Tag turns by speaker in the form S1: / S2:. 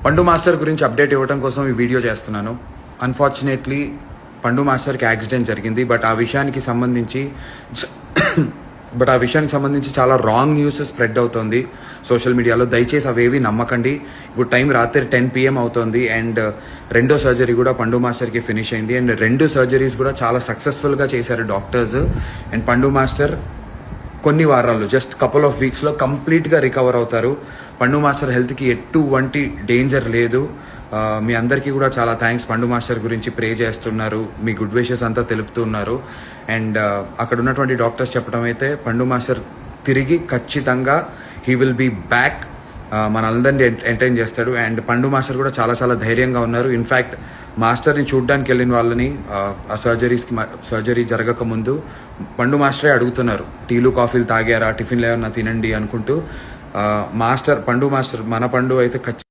S1: పండు మాస్టర్ గురించి అప్డేట్ ఇవ్వడం కోసం ఈ వీడియో చేస్తున్నాను. అన్ఫార్చునేట్లీ పండు మాస్టర్కి యాక్సిడెంట్ జరిగింది. బట్ ఆ విషయానికి సంబంధించి చాలా రాంగ్ న్యూస్ స్ప్రెడ్ అవుతుంది సోషల్ మీడియాలో. దయచేసి అవేవి నమ్మకండి. ఇప్పుడు టైం రాత్రి 10 PM అవుతుంది అండ్ రెండో సర్జరీ కూడా పండు మాస్టర్కి ఫినిష్ అయింది అండ్ 2 సర్జరీస్ కూడా చాలా సక్సెస్ఫుల్గా చేశారు డాక్టర్స్. అండ్ పండు మాస్టర్ కొన్ని వారాల్లో జస్ట్ కపుల్ ఆఫ్ వీక్స్లో కంప్లీట్గా రికవర్ అవుతారు. పండు మాస్టర్ హెల్త్కి ఎటువంటి డేంజర్ లేదు. మీ అందరికీ కూడా చాలా థ్యాంక్స్. పండు మాస్టర్ గురించి ప్రే చేస్తున్నారు, మీ గుడ్ విషెస్ అంతా తెలుపుతున్నారు. అండ్ అక్కడ ఉన్నటువంటి డాక్టర్స్ చెప్పడం అయితే పండు మాస్టర్ తిరిగి ఖచ్చితంగా హీ విల్ బీ బ్యాక్, మనందరినీ ఎంటర్టైన్ చేస్తాడు. అండ్ పండు మాస్టర్ కూడా చాలా చాలా ధైర్యంగా ఉన్నారు. ఇన్ఫ్యాక్ట్ మాస్టర్ని చూడ్డానికి వెళ్ళిన వాళ్ళని ఆ సర్జరీ జరగక ముందు పండు మాస్టరే అడుగుతున్నారు, టీలు కాఫీలు తాగారా, టిఫిన్లు ఏమన్నా తినండి అనుకుంటూ. పండు మాస్టర్ మన పండు అయితే